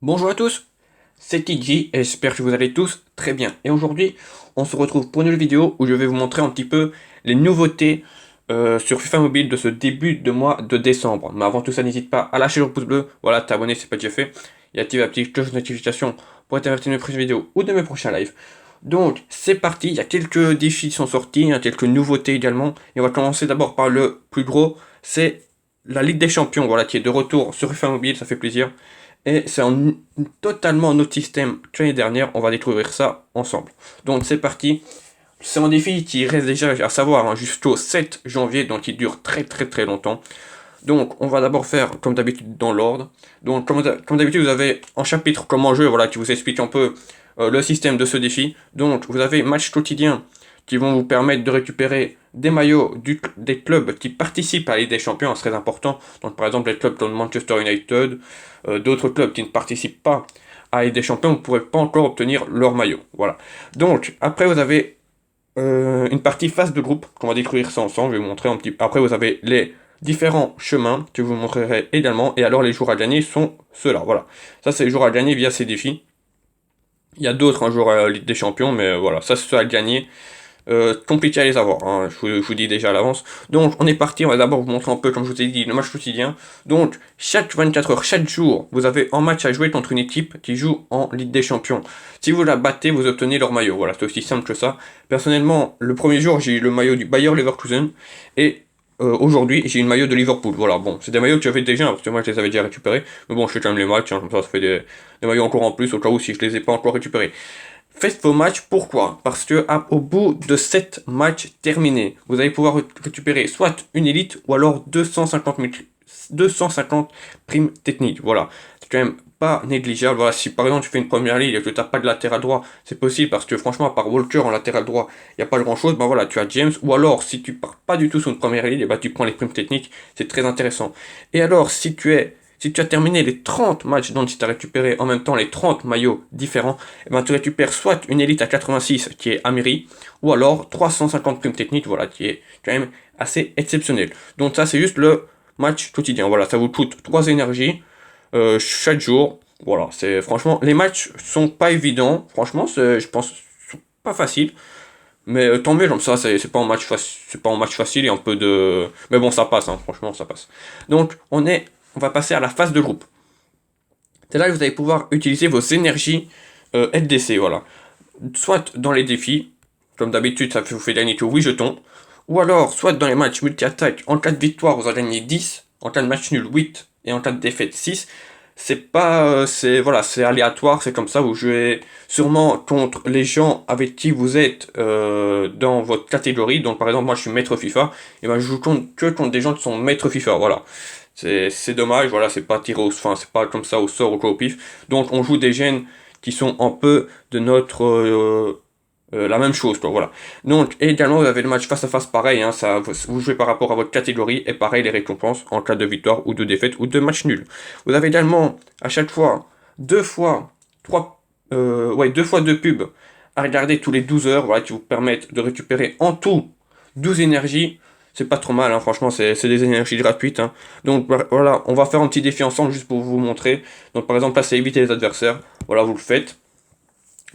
Bonjour à tous, c'est Kiki et j'espère que vous allez tous très bien. Et aujourd'hui, on se retrouve pour une nouvelle vidéo où je vais vous montrer un petit peu les nouveautés sur FIFA Mobile de ce début de mois de décembre. Mais avant tout ça, n'hésite pas à lâcher le pouce bleu, voilà, t'abonner si c'est pas déjà fait, et activer la petite cloche de notification pour être averti de mes prochaines vidéos ou de mes prochains lives. Donc, c'est parti, il y a quelques défis qui sont sortis, il y a quelques nouveautés également. Et on va commencer d'abord par le plus gros, c'est la Ligue des Champions, voilà, qui est de retour sur FIFA Mobile, ça fait plaisir. Et c'est totalement un autre système que l'année dernière. On va découvrir ça ensemble. Donc c'est parti. C'est un défi qui reste déjà à savoir jusqu'au 7 janvier, donc il dure très très très longtemps. Donc on va d'abord faire comme d'habitude dans l'ordre. Donc comme d'habitude vous avez un chapitre comment jouer, voilà, qui vous explique un peu le système de ce défi. Donc vous avez match quotidien qui vont vous permettre de récupérer des maillots des clubs qui participent à la Ligue des Champions, c'est très important. Donc par exemple les clubs comme Manchester United, d'autres clubs qui ne participent pas à la Ligue des Champions, vous ne pourrez pas encore obtenir leur maillot. Voilà. Donc après vous avez une partie phase de groupe, qu'on va décrire ça ensemble, je vais vous montrer un petit. Après vous avez les différents chemins que je vous montrerai également, et alors les jours à gagner sont ceux-là. Voilà. Ça c'est les jours à gagner via ces défis. Il y a d'autres jours à la Ligue des Champions, mais voilà, ça c'est ceux à gagner. Compliqué à les avoir, hein, je vous dis déjà à l'avance. Donc on est parti, on va d'abord vous montrer un peu, comme je vous ai dit, le match quotidien. Donc chaque 24 heures, chaque jour, vous avez un match à jouer contre une équipe qui joue en Ligue des Champions. Si vous la battez, vous obtenez leur maillot. Voilà, c'est aussi simple que ça. Personnellement, le premier jour, j'ai eu le maillot du Bayer Leverkusen et aujourd'hui, j'ai eu le maillot de Liverpool. Voilà, bon, c'est des maillots que j'avais déjà, parce que moi je les avais déjà récupérés. Mais bon, je fais quand même les matchs, hein, comme ça fait des maillots encore en plus, au cas où si je les ai pas encore récupérés. Faites vos matchs, pourquoi? Parce que au bout de 7 matchs terminés, vous allez pouvoir récupérer soit une élite ou alors 250 primes techniques. Voilà, c'est quand même pas négligeable. Voilà, si par exemple tu fais une première ligue et que tu n'as pas de latéral droit, c'est possible parce que franchement, à part Walker en latéral droit, il n'y a pas grand chose. Ben voilà, tu as James. Ou alors, si tu pars pas du tout sur une première ligue, et ben tu prends les primes techniques, c'est très intéressant. Et alors, si tu as terminé les 30 matchs, donc si tu as récupéré en même temps les 30 maillots différents, eh ben, tu récupères soit une élite à 86 qui est Amiri, ou alors 350 primes techniques, voilà, qui est quand même assez exceptionnel. Donc ça c'est juste le match quotidien, voilà, ça vous coûte 3 énergies chaque jour. Voilà, c'est franchement, les matchs sont pas évidents, franchement, je pense, sont pas faciles. Mais tant mieux, comme ça, c'est pas un match c'est pas un match facile et un peu de. Mais bon, ça passe, hein, franchement, ça passe. Donc, on va passer à la phase de groupe. C'est là que vous allez pouvoir utiliser vos énergies LDC, voilà. Soit dans les défis, comme d'habitude, ça vous fait gagner que 8 jetons, ou alors, soit dans les matchs multi-attaque, en cas de victoire, vous allez gagner 10, en cas de match nul, 8, et en cas de défaite, 6. C'est pas. Voilà, c'est aléatoire, c'est comme ça, vous jouez sûrement contre les gens avec qui vous êtes dans votre catégorie. Donc, par exemple, moi je suis maître FIFA, et ben je joue que contre des gens qui sont maître FIFA, voilà. C'est dommage, voilà, c'est pas tiré enfin, c'est pas comme ça au sort ou quoi au pif. Donc on joue des gènes qui sont un peu de notre la même chose, quoi, voilà. Donc et également vous avez le match face à face pareil, hein, ça vous jouez par rapport à votre catégorie et pareil les récompenses en cas de victoire ou de défaite ou de match nul. Vous avez également à chaque fois deux fois deux pubs à regarder tous les 12 heures, voilà, qui vous permettent de récupérer en tout 12 énergies. C'est pas trop mal, hein, franchement, c'est des énergies gratuites, hein. Donc voilà, on va faire un petit défi ensemble juste pour vous montrer. Donc par exemple, là, c'est éviter les adversaires. Voilà, vous le faites.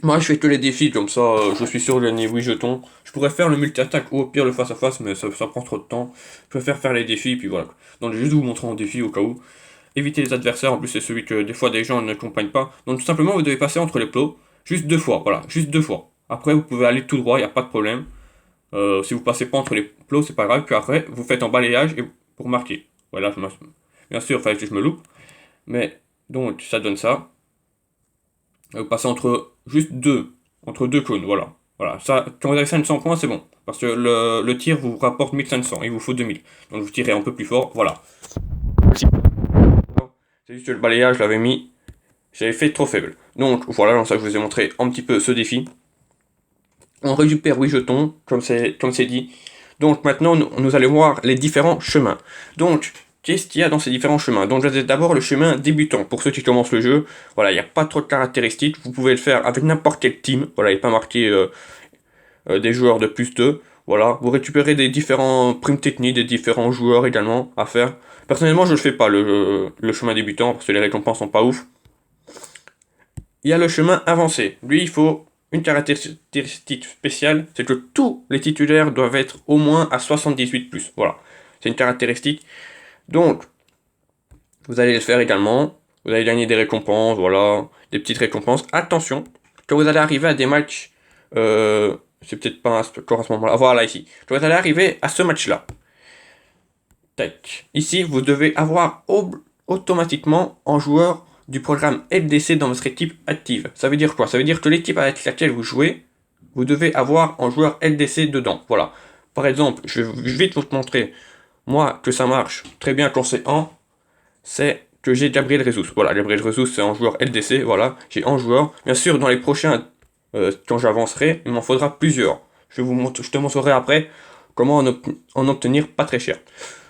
Moi, je fais que les défis, comme ça, je suis sûr de gagner 8 jetons. Je pourrais faire le multi-attaque ou au pire le face-à-face, mais ça prend trop de temps. Je préfère faire les défis, puis voilà. Donc, je vais juste vous montrer un défi au cas où. Éviter les adversaires, en plus, c'est celui que des fois des gens ne comprennent pas. Donc, tout simplement, vous devez passer entre les plots, juste deux fois, voilà, juste deux fois. Après, vous pouvez aller tout droit, il n'y a pas de problème. Si vous passez pas entre les plots, c'est pas grave. Puis après, vous faites un balayage et pour marquer. Voilà, bien sûr, il fallait que je me loupe. Mais donc, ça donne ça. Vous passez entre deux cônes, voilà. Voilà, ça, quand vous avez 500 points, c'est bon. Parce que le tir vous rapporte 1500, il vous faut 2000. Donc vous tirez un peu plus fort, voilà. C'est juste que le balayage, je l'avais mis, j'avais fait trop faible. Donc voilà, dans ça je vous ai montré un petit peu ce défi. On récupère 8 jetons, comme c'est dit. Donc maintenant, nous allons voir les différents chemins. Donc, qu'est-ce qu'il y a dans ces différents chemins? Donc, je vais d'abord le chemin débutant. Pour ceux qui commencent le jeu, voilà, il n'y a pas trop de caractéristiques. Vous pouvez le faire avec n'importe quel team. Voilà, il n'est pas marqué des joueurs de plus 2. Voilà, vous récupérez des différents primes techniques, des différents joueurs également à faire. Personnellement, je ne le fais pas, le chemin débutant, parce que les récompenses sont pas ouf. il y a le chemin avancé. Lui, il faut une caractéristique spéciale, c'est que tous les titulaires doivent être au moins à 78+. Voilà, c'est une caractéristique. Donc, vous allez le faire également. Vous allez gagner des récompenses, voilà, des petites récompenses. Attention, quand vous allez arriver à des matchs, c'est peut-être pas encore à ce moment-là. Voilà, ici. Quand vous allez arriver à ce match-là, tac. Ici, vous devez avoir automatiquement un joueur du programme LDC dans votre équipe active. Ça veut dire quoi? Ça veut dire que l'équipe avec laquelle vous jouez, vous devez avoir un joueur LDC dedans. Voilà. Par exemple, je vais vite vous montrer, moi, que ça marche très bien quand c'est c'est que j'ai Gabriel Jesus. Voilà, Gabriel Jesus, c'est un joueur LDC. Voilà, j'ai un joueur. Bien sûr, dans les prochains, quand j'avancerai, il m'en faudra plusieurs. Je te montrerai après comment en obtenir pas très cher.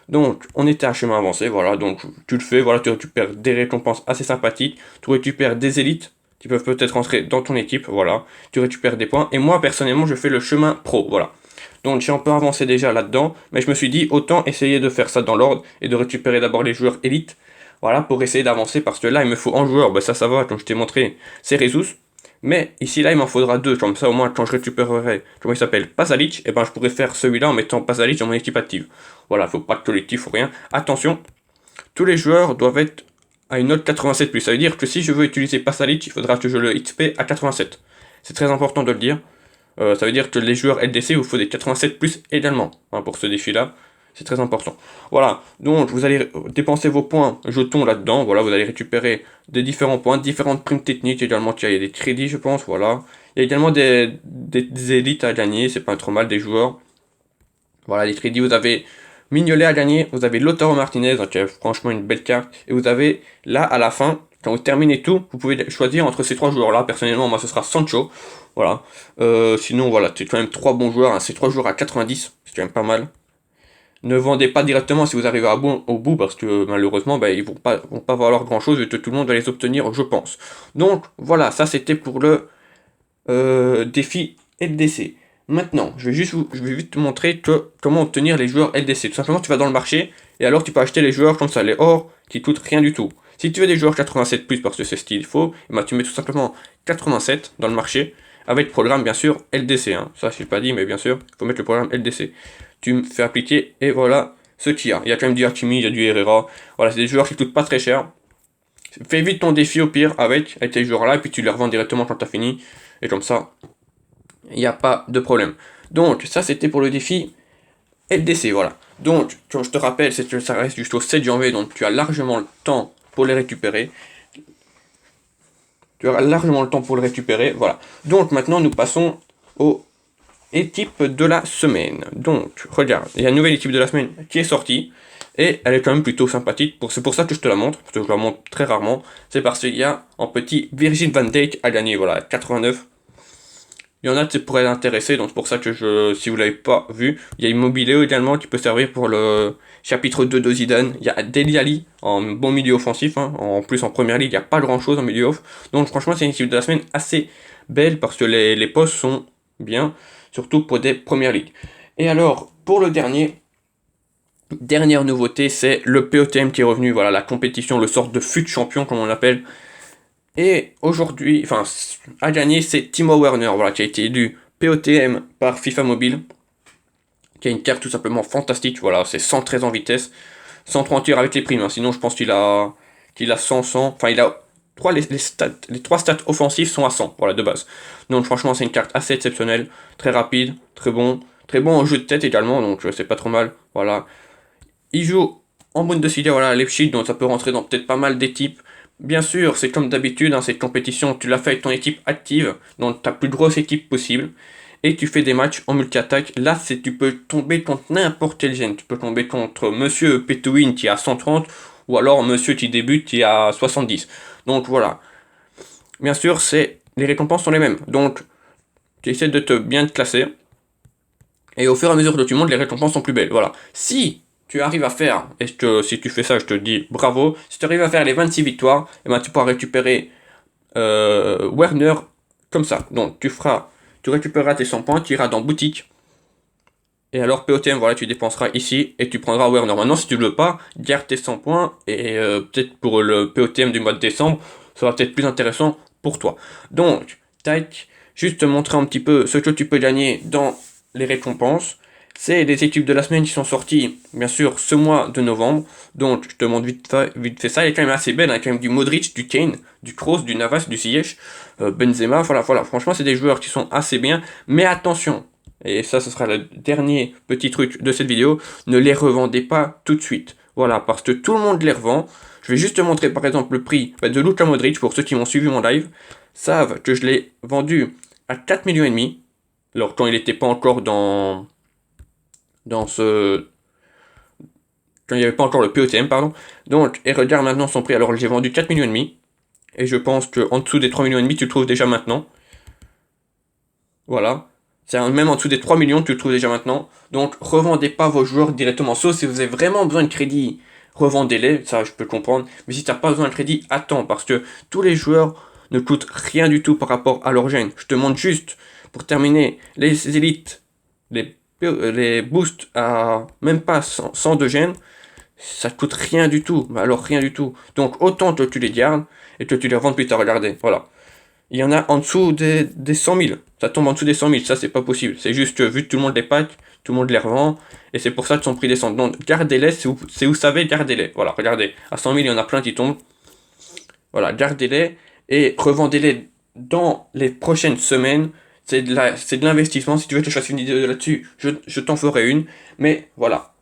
Donc, on était à chemin avancé, voilà, donc tu le fais, voilà, tu récupères des récompenses assez sympathiques, tu récupères des élites qui peuvent peut-être rentrer dans ton équipe, voilà, tu récupères des points, et moi, personnellement, je fais le chemin pro, voilà. Donc, j'ai un peu avancé déjà là-dedans, mais je me suis dit, autant essayer de faire ça dans l'ordre, et de récupérer d'abord les joueurs élites, voilà, pour essayer d'avancer, parce que là, il me faut un joueur, bah ça va, comme je t'ai montré, c'est Rezus, mais ici, là, il m'en faudra deux, comme ça, au moins, quand je récupérerai, comment il s'appelle, Pasalic, et ben je pourrais faire celui-là en mettant Pasalic dans mon équipe active. Voilà, faut pas de collectif ou rien. Attention, tous les joueurs doivent être à une note 87+. Ça veut dire que si je veux utiliser Pasalic, il faudra que je le XP à 87. C'est très important de le dire. Ça veut dire que les joueurs LDC, il vous faut des 87+ également, hein, pour ce défi-là. C'est très important. Voilà, donc vous allez dépenser vos points jetons là-dedans. Voilà, vous allez récupérer des différents points, différentes primes techniques également. Il y a des crédits, je pense. Voilà, il y a également des élites à gagner. C'est pas trop mal des joueurs. Voilà, les crédits, vous avez Mignolet à gagner, vous avez Lautaro Martinez, qui est franchement une belle carte. Et vous avez là, à la fin, quand vous terminez tout, vous pouvez choisir entre ces trois joueurs-là. Personnellement, moi, ce sera Sancho. Voilà. Sinon, voilà, c'est quand même trois bons joueurs. Hein. C'est trois joueurs à 90, c'est quand même pas mal. Ne vendez pas directement si vous arrivez au bout, parce que malheureusement, ils vont pas valoir grand-chose et que tout le monde va les obtenir, je pense. Donc, voilà, ça c'était pour le défi LDC. Maintenant, je vais vite te montrer comment obtenir les joueurs LDC. Tout simplement, tu vas dans le marché, et alors tu peux acheter les joueurs comme ça, les or, qui coûtent rien du tout. Si tu veux des joueurs 87+, parce que c'est ce qu'il faut, tu mets tout simplement 87 dans le marché, avec le programme, bien sûr, LDC. Hein. Ça, je l'ai pas dit, mais bien sûr, il faut mettre le programme LDC. Tu me fais appliquer, et voilà ce qu'il y a. Il y a quand même du Hakimi, il y a du Herrera. Voilà, c'est des joueurs qui coûtent pas très cher. Fais vite ton défi au pire avec ces joueurs-là, et puis tu les revends directement quand tu as fini. Et comme ça, il n'y a pas de problème. Donc, ça c'était pour le défi LDC, voilà. Donc, comme je te rappelle, ça reste jusqu'au 7 janvier, donc tu as largement le temps pour les récupérer. Tu auras largement le temps pour le récupérer, voilà. Donc, maintenant, nous passons aux équipes de la semaine. Donc, regarde, il y a une nouvelle équipe de la semaine qui est sortie. Et elle est quand même plutôt sympathique. C'est pour ça que je te la montre, parce que je la montre très rarement. C'est parce qu'il y a un petit Virgil van Dijk à gagner, voilà, 89. Il y en a qui pourraient l'intéresser, donc c'est pour ça que si vous l'avez pas vu, il y a Immobilier également qui peut servir pour le chapitre 2 de Zidane. Il y a Dele Alli en bon milieu offensif, hein. En plus en première ligue, il n'y a pas grand chose en milieu off. Donc franchement, c'est une équipe de la semaine assez belle parce que les postes sont bien, surtout pour des premières ligues. Et alors, pour le dernière nouveauté, c'est le POTM qui est revenu, voilà, la compétition, le sort de fut champion comme on l'appelle. Et aujourd'hui, à gagner, c'est Timo Werner, voilà, qui a été élu POTM par FIFA Mobile, qui a une carte tout simplement fantastique, voilà, c'est 113 en vitesse, 130 tirs avec les primes, hein, sinon je pense qu'il a 100, il a les trois stats offensifs sont à 100, voilà, de base. Donc franchement, c'est une carte assez exceptionnelle, très rapide, très bon en jeu de tête également, donc c'est pas trop mal, voilà. Il joue en Bundesliga, voilà, à Leipzig, donc ça peut rentrer dans peut-être pas mal d'équipes. Bien sûr, c'est comme d'habitude, hein, cette compétition, tu l'as fait avec ton équipe active, donc ta plus grosse équipe possible, et tu fais des matchs en multi-attaque. Là, tu peux tomber contre n'importe quel gène. Tu peux tomber contre Monsieur Petouin qui a 130, ou alors Monsieur qui débute qui a 70. Donc voilà. Bien sûr, les récompenses sont les mêmes. Donc, tu essaies de bien te classer, et au fur et à mesure que tu montes, les récompenses sont plus belles. Voilà. Si tu arrives à faire, si tu fais ça, je te dis bravo, si tu arrives à faire les 26 victoires, tu pourras récupérer Werner comme ça. Donc tu récupéreras tes 100 points, tu iras dans boutique, et alors POTM, voilà, tu dépenseras ici, et tu prendras Werner. Maintenant, si tu ne veux pas, garde tes 100 points, et peut-être pour le POTM du mois de décembre, ça sera peut-être plus intéressant pour toi. Donc, tac, juste te montrer un petit peu ce que tu peux gagner dans les récompenses. C'est les équipes de la semaine qui sont sorties, bien sûr, ce mois de novembre. Donc, je te montre vite fait ça. Il est quand même assez belle. Il y a quand même du Modric, du Kane, du Kroos, du Navas, du Ziyech, Benzema. Voilà. Franchement, c'est des joueurs qui sont assez bien. Mais attention, et ça, ce sera le dernier petit truc de cette vidéo, ne les revendez pas tout de suite. Voilà, parce que tout le monde les revend. Je vais juste te montrer, par exemple, le prix de Luka Modric. Pour ceux qui m'ont suivi mon live, savent que je l'ai vendu à 4,5 millions. Alors, quand il n'était pas encore dans ce... Quand il n'y avait pas encore le POTM, pardon. Donc, et regarde maintenant son prix. Alors, j'ai vendu 4,5 millions. Et je pense qu'en dessous des 3,5 millions, tu le trouves déjà maintenant. Voilà. Même en dessous des 3 millions, tu le trouves déjà maintenant. Donc, revendez pas vos joueurs directement. Sauf si vous avez vraiment besoin de crédit, revendez-les. Ça, je peux comprendre. Mais si tu n'as pas besoin de crédit, attends. Parce que tous les joueurs ne coûtent rien du tout par rapport à leur gène. Je te montre juste, pour terminer, les élites, les boosts à même pas 100 de gène. Ça te coûte rien du tout. Mais alors, rien du tout. Donc, autant que tu les gardes et que tu les revendes plus tard. Regardez. Voilà. Il y en a en dessous des 100 000. Ça tombe en dessous des 100 000. Ça, c'est pas possible. C'est juste que vu que tout le monde les pack, tout le monde les revend. Et c'est pour ça que son prix descend. Donc, gardez-les. Si vous savez, gardez-les. Voilà, regardez. À 100 000, il y en a plein qui tombent. Voilà, gardez-les. Et revendez-les dans les prochaines semaines. C'est de l'investissement. Si tu veux que je fasse une vidéo là-dessus, je t'en ferai une. Mais voilà.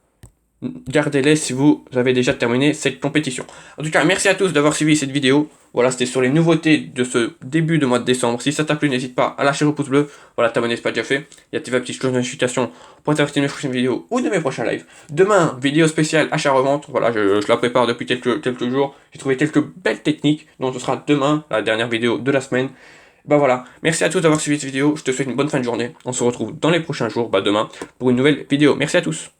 Gardez-les si vous avez déjà terminé cette compétition. En tout cas, merci à tous d'avoir suivi cette vidéo. Voilà, c'était sur les nouveautés de ce début de mois de décembre. Si ça t'a plu, n'hésite pas à lâcher le pouce bleu. Voilà, t'abonner si pas déjà fait. Et activer la petite cloche de notification pour être averti de mes prochaines vidéos ou de mes prochains lives. Demain, vidéo spéciale achat-revente. Voilà, je la prépare depuis quelques jours. J'ai trouvé quelques belles techniques. Donc ce sera demain, la dernière vidéo de la semaine. Bah voilà, merci à tous d'avoir suivi cette vidéo. Je te souhaite une bonne fin de journée. On se retrouve dans les prochains jours, demain, pour une nouvelle vidéo. Merci à tous.